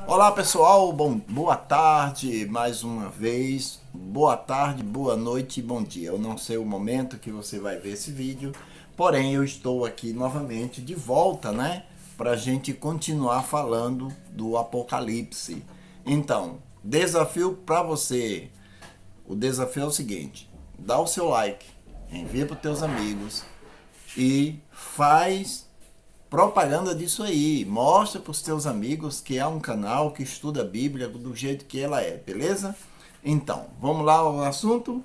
Olá pessoal, boa tarde mais uma vez, boa tarde, boa noite e bom dia. Eu não sei o momento que você vai ver esse vídeo, porém eu estou aqui novamente de volta, né? Para a gente continuar falando do Apocalipse. Então, desafio para você. O desafio é o seguinte: dá o seu like, envia para os teus amigos e faz propaganda disso aí. Mostra para os teus amigos que é um canal que estuda a Bíblia do jeito que ela é, beleza? Então, vamos lá ao assunto?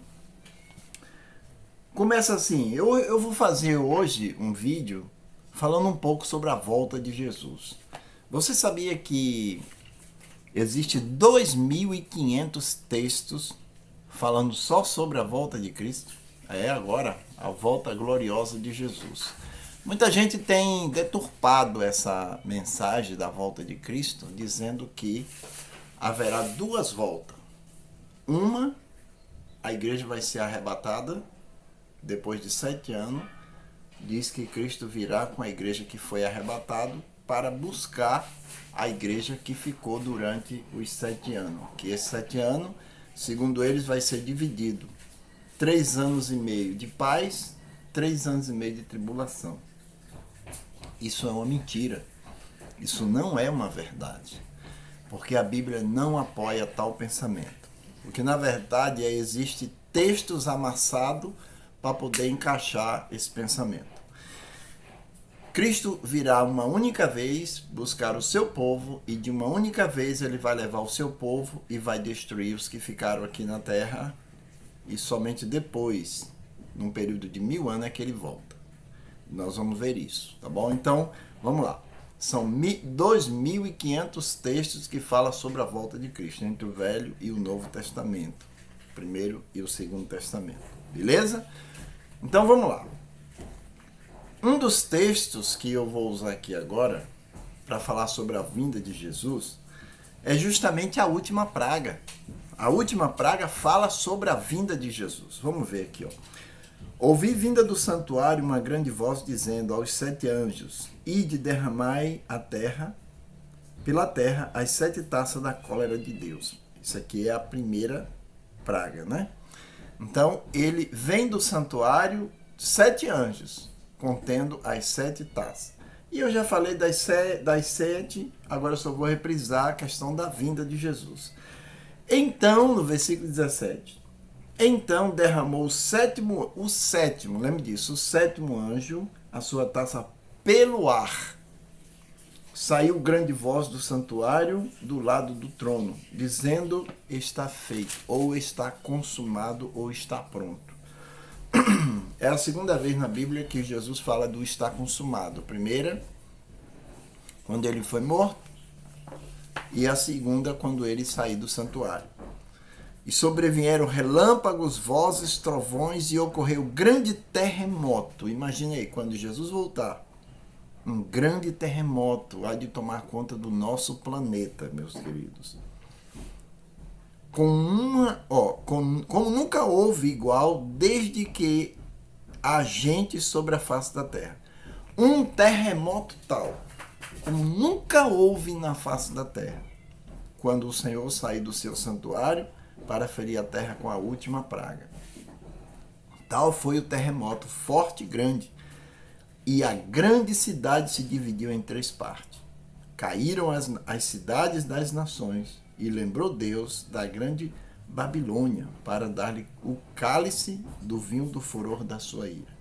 Começa assim, eu vou fazer hoje um vídeo falando um pouco sobre a volta de Jesus. Você sabia que existe 2.500 textos falando só sobre a volta de Cristo? É agora, a volta gloriosa de Jesus. Muita gente tem deturpado essa mensagem da volta de Cristo, dizendo que haverá duas voltas. Uma, a igreja vai ser arrebatada depois de 7 anos. Diz que Cristo virá com a igreja que foi arrebatado para buscar a igreja que ficou durante os 7 anos. Que esses 7 anos, segundo eles, vai ser dividido. 3 anos e meio de paz, 3 anos e meio de tribulação. Isso é uma mentira. Isso não é uma verdade. Porque a Bíblia não apoia tal pensamento. Porque na verdade existe textos amassados para poder encaixar esse pensamento. Cristo virá uma única vez buscar o seu povo e de uma única vez ele vai levar o seu povo e vai destruir os que ficaram aqui na terra e somente depois, num período de 1000 anos, é que ele volta. Nós vamos ver isso, tá bom? Então, vamos lá. São 2.500 textos que falam sobre a volta de Cristo, entre o Velho e o Novo Testamento. O Primeiro e o Segundo Testamento. Beleza? Então, vamos lá. Um dos textos que eu vou usar aqui agora, para falar sobre a vinda de Jesus, é justamente a última praga. A última praga fala sobre a vinda de Jesus. Vamos ver aqui, ó. Ouvi vinda do santuário uma grande voz dizendo aos 7 anjos: Ide, derramai pela terra as 7 taças da cólera de Deus. Isso aqui é a primeira praga, né? Então, ele vem do santuário 7 anjos, contendo as 7 taças. E eu já falei das 7, agora eu só vou reprisar a questão da vinda de Jesus. Então, no versículo 17... Então derramou o sétimo, lembre disso, o sétimo anjo, a sua taça pelo ar. Saiu grande voz do santuário do lado do trono, dizendo: está feito, ou está consumado, ou está pronto. É a segunda vez na Bíblia que Jesus fala do está consumado. A primeira, quando ele foi morto, e a segunda, quando ele saiu do santuário. E sobrevieram relâmpagos, vozes, trovões, e ocorreu grande terremoto. Imagine aí, quando Jesus voltar, um grande terremoto há de tomar conta do nosso planeta, meus queridos. Como nunca houve igual desde que há gente sobre a face da terra. Um terremoto tal, como nunca houve na face da terra. Quando o Senhor sair do seu santuário para ferir a terra com a última praga. Tal foi o terremoto forte e grande, e a grande cidade se dividiu em 3 partes. Caíram as cidades das nações, e lembrou Deus da grande Babilônia, para dar-lhe o cálice do vinho do furor da sua ira.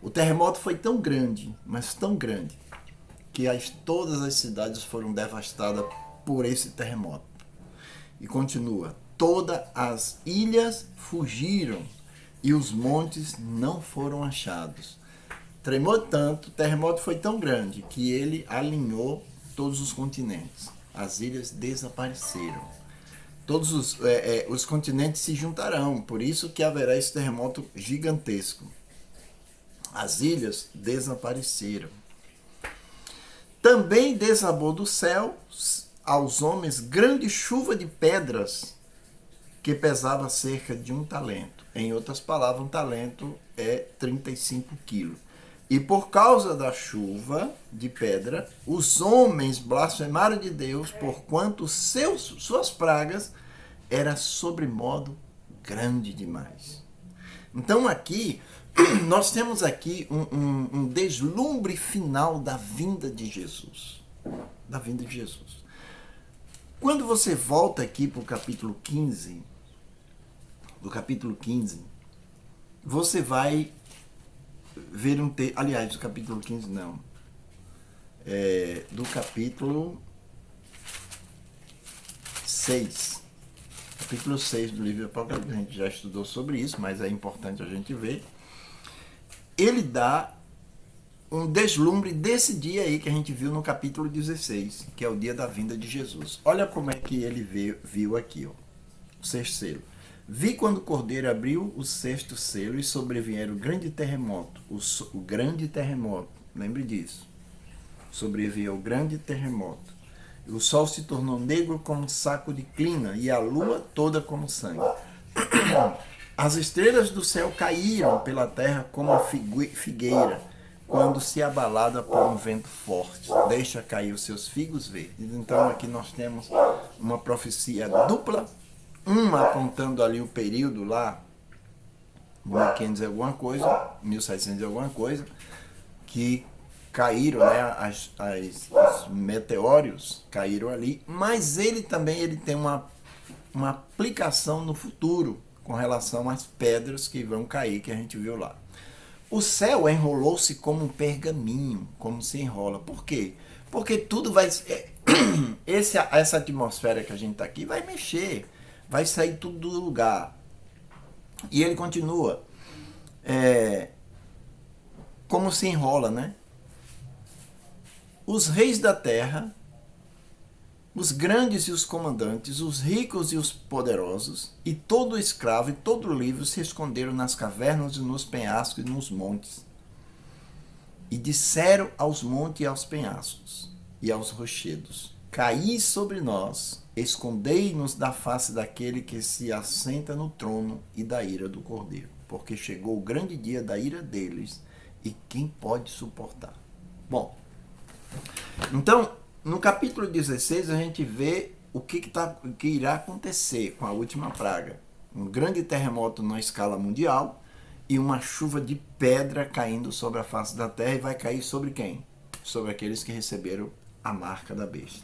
O terremoto foi tão grande, mas tão grande, que todas as cidades foram devastadas por esse terremoto. E continua: todas as ilhas fugiram e os montes não foram achados. Tremou tanto, o terremoto foi tão grande que ele alinhou todos os continentes. As ilhas desapareceram. Todos os continentes se juntarão, por isso que haverá esse terremoto gigantesco. As ilhas desapareceram. Também desabou do céu aos homens grande chuva de pedras que pesava cerca de 1 talento. Em outras palavras, 1 talento é 35 quilos. E por causa da chuva de pedra, os homens blasfemaram de Deus, porquanto suas pragas era sobremodo grande demais. Então aqui, nós temos aqui um deslumbre final da vinda de Jesus. Da vinda de Jesus. Quando você volta aqui para o capítulo 15, do capítulo 15, você vai ver um texto, aliás, do capítulo 15 não, do capítulo 6. Capítulo 6 do livro do Apocalipse, a gente já estudou sobre isso, mas é importante a gente ver. Ele dá um deslumbre desse dia aí que a gente viu no capítulo 16, que é o dia da vinda de Jesus. Olha como é que ele viu aqui, ó, o sexto selo. Vi quando o Cordeiro abriu o sexto selo e sobrevieram o grande terremoto. O grande terremoto, lembre disso. Sobreveio o grande terremoto. O sol se tornou negro como um saco de clina e a lua toda como sangue. As estrelas do céu caíram pela terra como a figueira, quando se abalada por um vento forte. Deixa cair os seus figos verdes. Então aqui nós temos uma profecia dupla, uma apontando ali o período lá, 1500 e alguma coisa, 1700 e alguma coisa, que caíram, né, os meteoros caíram ali, mas ele também tem uma aplicação no futuro com relação às pedras que vão cair, que a gente viu lá. O céu enrolou-se como um pergaminho, como se enrola. Por quê? Porque tudo vai... essa atmosfera que a gente está aqui vai mexer, vai sair tudo do lugar. E ele continua, como se enrola, né? Os reis da terra, os grandes e os comandantes, os ricos e os poderosos, e todo escravo e todo livre se esconderam nas cavernas e nos penhascos e nos montes. E disseram aos montes e aos penhascos e aos rochedos: caí sobre nós, escondei-nos da face daquele que se assenta no trono e da ira do Cordeiro, porque chegou o grande dia da ira deles, e quem pode suportar? Bom, então, no capítulo 16 a gente vê o que irá acontecer com a última praga. Um grande terremoto na escala mundial e uma chuva de pedra caindo sobre a face da terra, e vai cair sobre quem? Sobre aqueles que receberam a marca da besta.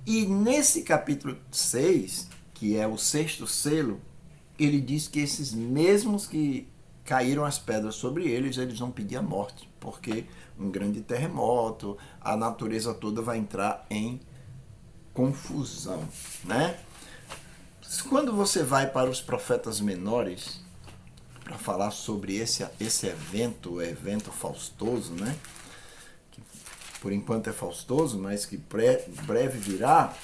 E nesse capítulo 6, que é o sexto selo, ele diz que esses mesmos que caíram as pedras sobre eles vão pedir a morte, porque um grande terremoto, a natureza toda vai entrar em confusão, né? Quando você vai para os profetas menores para falar sobre esse evento, o evento faustoso, né? Que por enquanto é faustoso, mas que breve virá.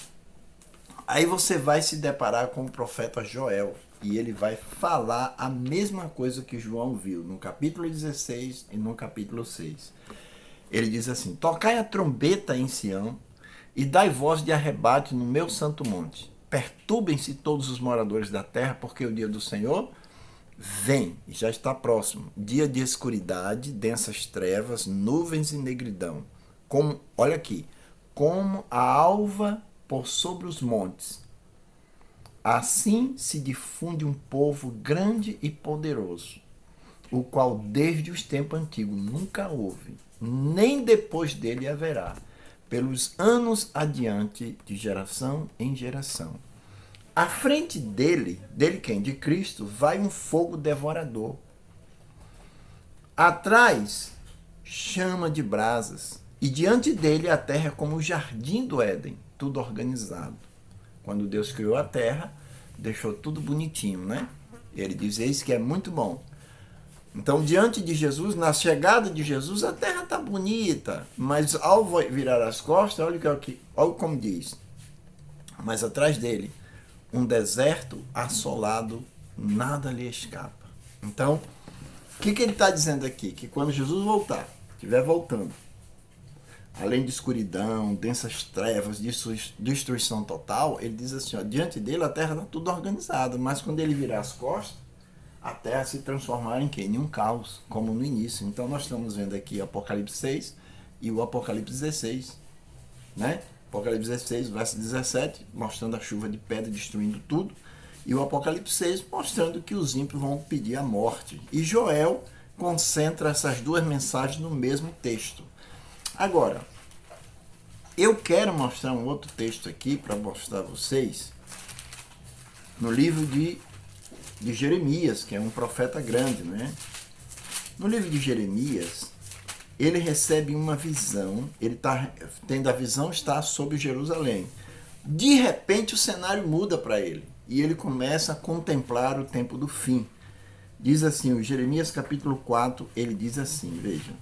Aí você vai se deparar com o profeta Joel, e ele vai falar a mesma coisa que João viu no capítulo 16 e no capítulo 6. Ele diz assim: tocai a trombeta em Sião e dai voz de arrebate no meu santo monte. Perturbem-se todos os moradores da terra, porque o dia do Senhor vem, e já está próximo. Dia de escuridade, densas trevas, nuvens e negridão. Como, olha aqui, como a alva por sobre os montes. Assim se difunde um povo grande e poderoso, o qual desde os tempos antigos nunca houve, nem depois dele haverá, pelos anos adiante, de geração em geração. À frente dele quem? De Cristo, vai um fogo devorador. Atrás, chama de brasas, e diante dele a terra é como o jardim do Éden, tudo organizado. Quando Deus criou a terra, deixou tudo bonitinho, né? Ele diz: eis que é muito bom. Então, diante de Jesus, na chegada de Jesus, a terra está bonita, mas ao virar as costas, olha como diz: mas atrás dele, um deserto assolado, nada lhe escapa. Então, o que ele está dizendo aqui? Que quando Jesus voltar, estiver voltando, além de escuridão, densas trevas, destruição total, ele diz assim, ó, diante dele a terra está tudo organizada, mas quando ele virar as costas, a terra se transformar em quê? Em um caos, como no início. Então nós estamos vendo aqui Apocalipse 6 e o Apocalipse 16, né? Apocalipse 16, verso 17, mostrando a chuva de pedra destruindo tudo, e o Apocalipse 6 mostrando que os ímpios vão pedir a morte. E Joel concentra essas duas mensagens no mesmo texto. Agora, eu quero mostrar um outro texto aqui para mostrar a vocês, no livro de Jeremias, que é um profeta grande, né? No livro de Jeremias, ele recebe uma visão, ele está tendo a visão, está sobre Jerusalém. De repente o cenário muda para ele e ele começa a contemplar o tempo do fim. Diz assim, o Jeremias capítulo 4, ele diz assim, vejam: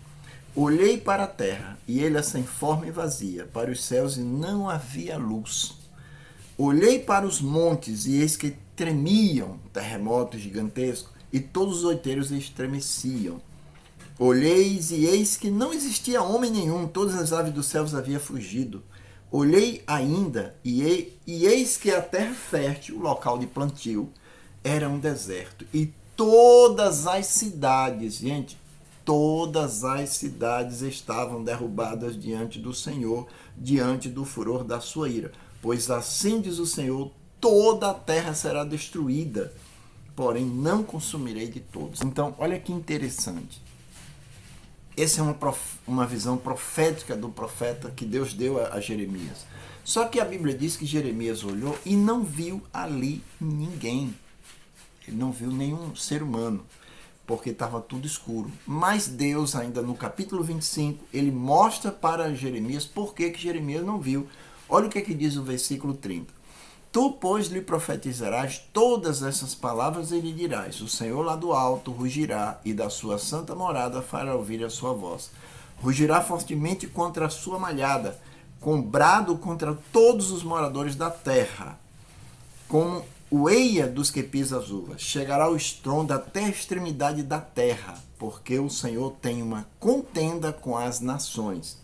olhei para a terra e ele sem forma e vazia, para os céus e não havia luz. Olhei para os montes e eis que tremiam, terremotos gigantescos, e todos os outeiros estremeciam. Olheis e eis que não existia homem nenhum, todas as aves dos céus haviam fugido. Olhei ainda e eis que a terra fértil, o local de plantio, era um deserto. E todas as cidades, gente, todas as cidades estavam derrubadas diante do Senhor, diante do furor da sua ira. Pois assim diz o Senhor, toda a terra será destruída, porém não consumirei de todos. Então, olha que interessante. Essa é uma visão profética do profeta que Deus deu a Jeremias. Só que a Bíblia diz que Jeremias olhou e não viu ali ninguém. Ele não viu nenhum ser humano, porque estava tudo escuro. Mas Deus, ainda no capítulo 25, ele mostra para Jeremias por que Jeremias não viu. Olha o que diz o versículo 30. Tu, pois, lhe profetizarás todas essas palavras e lhe dirás: o Senhor lá do alto rugirá e da sua santa morada fará ouvir a sua voz. Rugirá fortemente contra a sua malhada, com brado contra todos os moradores da terra, como o eia dos que pisam as uvas. Chegará o estrondo até a extremidade da terra, porque o Senhor tem uma contenda com as nações.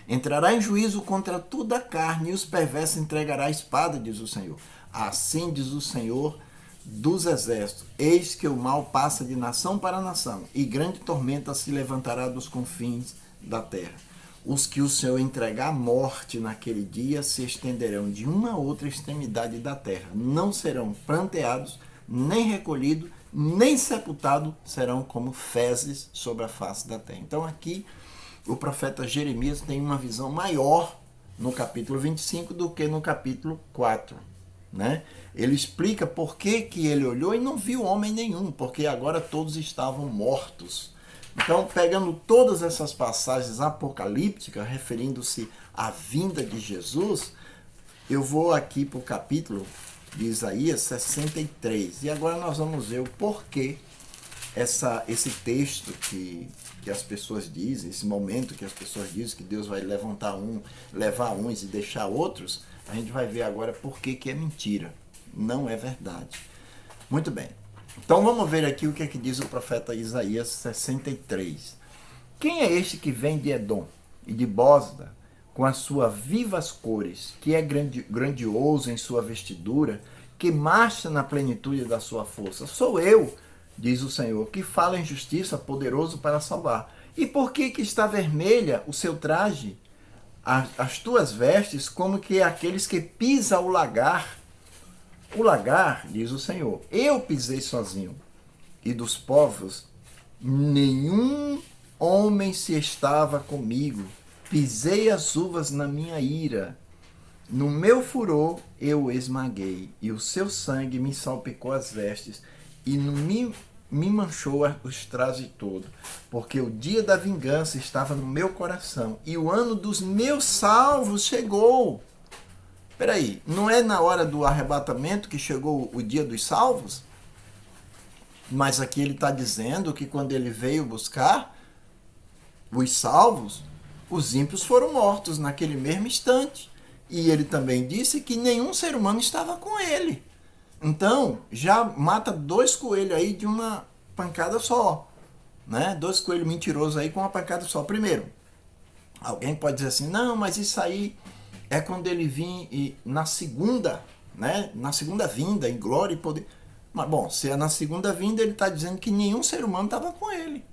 Entrará em juízo contra toda a carne, e os perversos entregará a espada, diz o Senhor. Assim diz o Senhor dos exércitos: eis que o mal passa de nação para nação, e grande tormenta se levantará dos confins da terra. Os que o Senhor entregar à morte naquele dia se estenderão de uma a outra extremidade da terra. Não serão planteados, nem recolhidos, nem sepultados, serão como fezes sobre a face da terra. Então aqui o profeta Jeremias tem uma visão maior no capítulo 25 do que no capítulo 4. Né? Ele explica por que ele olhou e não viu homem nenhum, porque agora todos estavam mortos. Então, pegando todas essas passagens apocalípticas, referindo-se à vinda de Jesus, eu vou aqui para o capítulo de Isaías 63. E agora nós vamos ver o porquê esse texto que as pessoas dizem, esse momento que as pessoas dizem que Deus vai levar uns e deixar outros, a gente vai ver agora por que é mentira, não é verdade. Muito bem, então vamos ver aqui o que diz o profeta Isaías 63. Quem é este que vem de Edom e de Bosda, com as suas vivas cores, que é grandioso em sua vestidura, que marcha na plenitude da sua força? Sou eu, diz o Senhor, que fala em justiça, poderoso para salvar. E por que está vermelha o seu traje, as tuas vestes, como que aqueles que pisam o lagar? O lagar, diz o Senhor, eu pisei sozinho, e dos povos nenhum homem se estava comigo. Pisei as uvas na minha ira, no meu furor eu o esmaguei, e o seu sangue me salpicou as vestes, e me manchou os trajes todo, porque o dia da vingança estava no meu coração, e o ano dos meus salvos chegou. Peraí, não é na hora do arrebatamento que chegou o dia dos salvos? Mas aqui ele está dizendo que quando ele veio buscar os salvos, os ímpios foram mortos naquele mesmo instante. E ele também disse que nenhum ser humano estava com ele. Então, já mata 2 coelhos aí de uma pancada só. Né? 2 coelhos mentirosos aí com uma pancada só. Primeiro, alguém pode dizer assim, não, mas isso aí é quando ele vir na segunda, né? Na segunda vinda, em glória e poder. Mas, bom, se é na segunda vinda, ele está dizendo que nenhum ser humano estava com ele.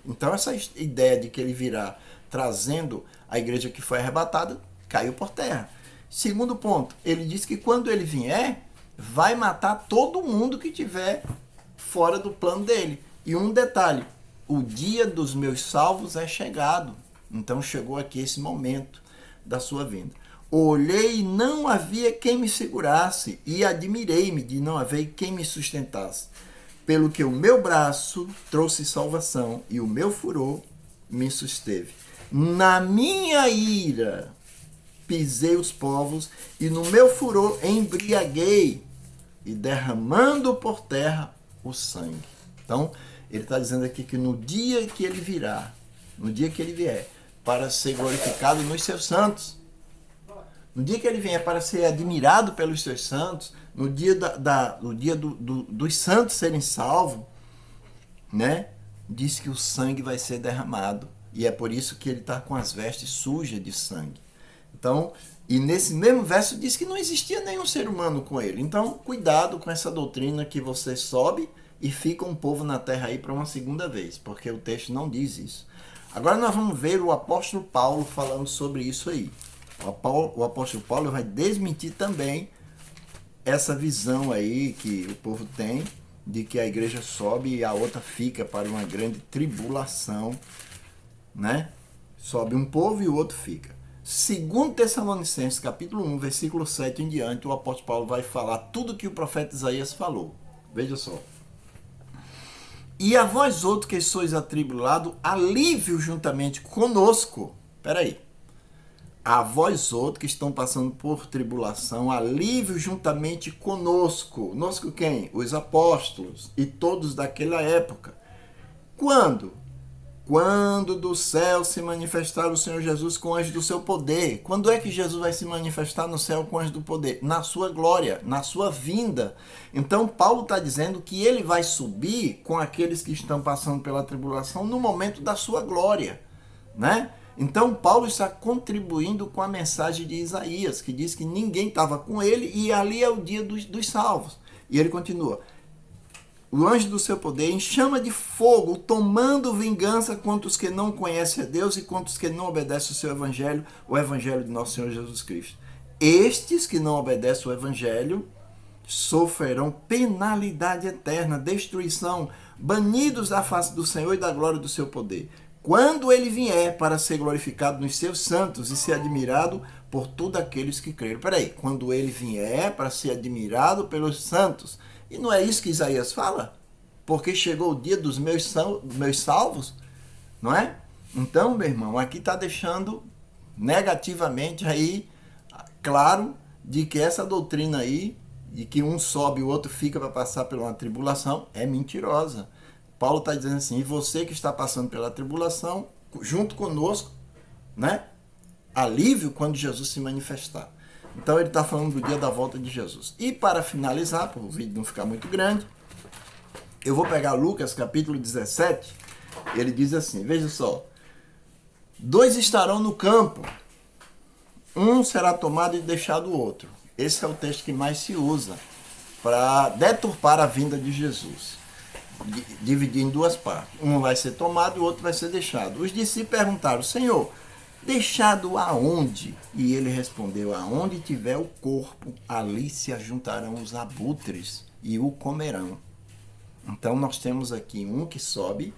Então, essa ideia de que ele virá trazendo a igreja que foi arrebatada, caiu por terra. Segundo ponto, ele diz que quando ele vier, vai matar todo mundo que tiver fora do plano dele. E um detalhe, o dia dos meus salvos é chegado. Então chegou aqui esse momento da sua vinda. Olhei e não havia quem me segurasse, e admirei-me de não haver quem me sustentasse. Pelo que o meu braço trouxe salvação, e o meu furor me susteve. Na minha ira pisei os povos, e no meu furor embriaguei, e derramando por terra o sangue. Então, ele está dizendo aqui que no dia que ele virá, no dia que ele vier, para ser glorificado nos seus santos, no dia que ele vier para ser admirado pelos seus santos, no dia, no dia dos santos serem salvos, né? Diz que o sangue vai ser derramado. E é por isso que ele está com as vestes sujas de sangue. Então, e nesse mesmo verso diz que não existia nenhum ser humano com ele. Então, cuidado com essa doutrina que você sobe e fica um povo na terra aí para uma segunda vez, porque o texto não diz isso. Agora nós vamos ver o apóstolo Paulo falando sobre isso aí. O apóstolo Paulo vai desmentir também essa visão aí que o povo tem de que a igreja sobe e a outra fica para uma grande tribulação, né? Sobe um povo e o outro fica. Segundo Tessalonicenses, capítulo 1, versículo 7 em diante, o apóstolo Paulo vai falar tudo que o profeta Isaías falou. Veja só. E a vós outros que sois atribulados, alívio juntamente conosco. Peraí. A vós outros que estão passando por tribulação, alívio juntamente conosco. Conosco quem? Os apóstolos e todos daquela época. Quando? Quando do céu se manifestar o Senhor Jesus com anjos do seu poder. Quando é que Jesus vai se manifestar no céu com anjos do poder? Na sua glória, na sua vinda. Então Paulo está dizendo que ele vai subir com aqueles que estão passando pela tribulação no momento da sua glória, né? Então Paulo está contribuindo com a mensagem de Isaías, que diz que ninguém estava com ele e ali é o dia dos salvos. E ele continua. O anjo do seu poder em chama de fogo, tomando vingança contra os que não conhecem a Deus e contra os que não obedecem o seu evangelho, o evangelho de nosso Senhor Jesus Cristo. Estes que não obedecem o evangelho sofrerão penalidade eterna, destruição, banidos da face do Senhor e da glória do seu poder. Quando ele vier para ser glorificado nos seus santos e ser admirado por todos aqueles que creram. Peraí, quando ele vier para ser admirado pelos santos. E não é isso que Isaías fala? Porque chegou o dia dos meus salvos, não é? Então, meu irmão, aqui está deixando negativamente aí, claro, de que essa doutrina aí, de que um sobe e o outro fica para passar por uma tribulação, é mentirosa. Paulo está dizendo assim, e você que está passando pela tribulação, junto conosco, né? Alívio quando Jesus se manifestar. Então ele está falando do dia da volta de Jesus. E para finalizar, para o vídeo não ficar muito grande, eu vou pegar Lucas capítulo 17, ele diz assim, veja só, 2 estarão no campo, um será tomado e deixado o outro. Esse é o texto que mais se usa para deturpar a vinda de Jesus. Dividir em 2 partes. Um vai ser tomado e o outro vai ser deixado. Os discípulos perguntaram, Senhor, deixado aonde? E ele respondeu, aonde tiver o corpo, ali se ajuntarão os abutres e o comerão. Então nós temos aqui um que sobe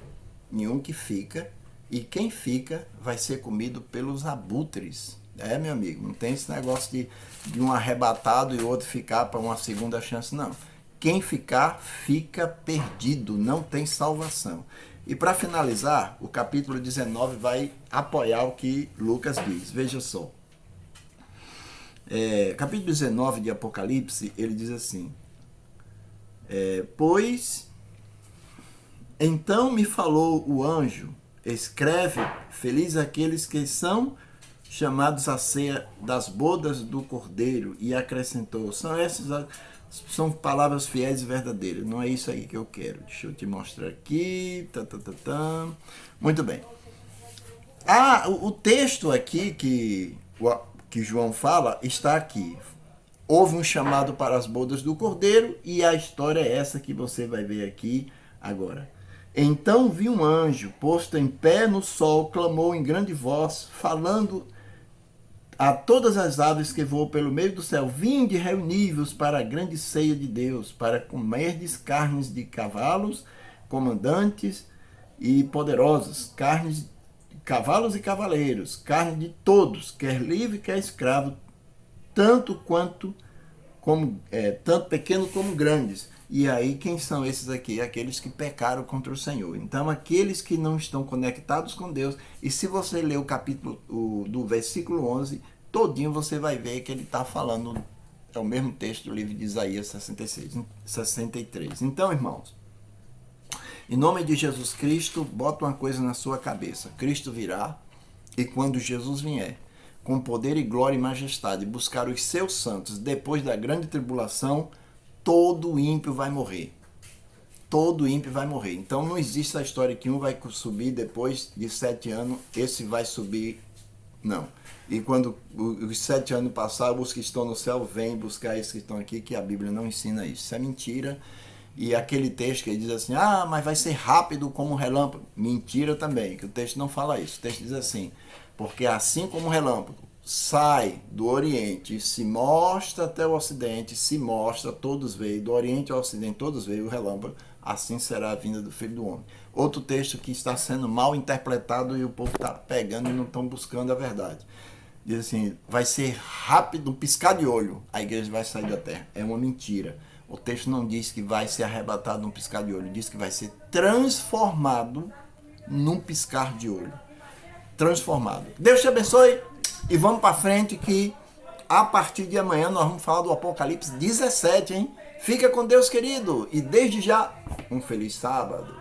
e um que fica, e quem fica vai ser comido pelos abutres. É, meu amigo, não tem esse negócio de um arrebatado e o outro ficar para uma segunda chance, não. Quem ficar, fica perdido, não tem salvação. E para finalizar, o capítulo 19 vai apoiar o que Lucas diz. Veja só. Capítulo 19 de Apocalipse, ele diz assim, pois, então me falou o anjo, escreve, felizes aqueles que são chamados à ceia das bodas do Cordeiro, e acrescentou, são palavras fiéis e verdadeiras. Não é isso aí que eu quero. Deixa eu te mostrar aqui. Muito bem. O texto aqui que João fala está aqui. houve um chamado para as bodas do Cordeiro, e a história é essa que você vai ver aqui agora. Então vi um anjo posto em pé no sol, clamou em grande voz, falando a todas as aves que voam pelo meio do céu: vinde, reuni-vos para a grande ceia de Deus, para comerdes carnes de cavalos, comandantes e poderosos, carnes de cavalos e cavaleiros, carne de todos, quer livre, quer escravo, tanto pequenos como grandes. E aí, quem são esses aqui? Aqueles que pecaram contra o Senhor. Então, aqueles que não estão conectados com Deus. E se você ler o capítulo do versículo 11, todinho você vai ver que ele está falando, é o mesmo texto do livro de Isaías 63. Então, irmãos, em nome de Jesus Cristo, bota uma coisa na sua cabeça. Cristo virá, e quando Jesus vier, com poder e glória e majestade, buscar os seus santos depois da grande tribulação, todo ímpio vai morrer. Todo ímpio vai morrer. Então não existe a história que um vai subir depois de 7 anos, esse vai subir, não. E quando os 7 anos passar, os que estão no céu vêm buscar esses que estão aqui, que a Bíblia não ensina isso. Isso é mentira. E aquele texto que diz assim, mas vai ser rápido como um relâmpago. Mentira também, que o texto não fala isso. O texto diz assim, porque assim como um relâmpago sai do Oriente, se mostra até o Ocidente, se mostra, todos veem, do Oriente ao Ocidente, todos veem o relâmpago, assim será a vinda do Filho do Homem. Outro texto que está sendo mal interpretado e o povo está pegando e não estão buscando a verdade. Diz assim, vai ser rápido, um piscar de olho, a igreja vai sair da terra. É uma mentira. O texto não diz que vai ser arrebatado num piscar de olho, diz que vai ser transformado num piscar de olho. Transformado. Deus te abençoe e vamos para frente que a partir de amanhã nós vamos falar do Apocalipse 17, hein? Fica com Deus, querido, e desde já um feliz sábado.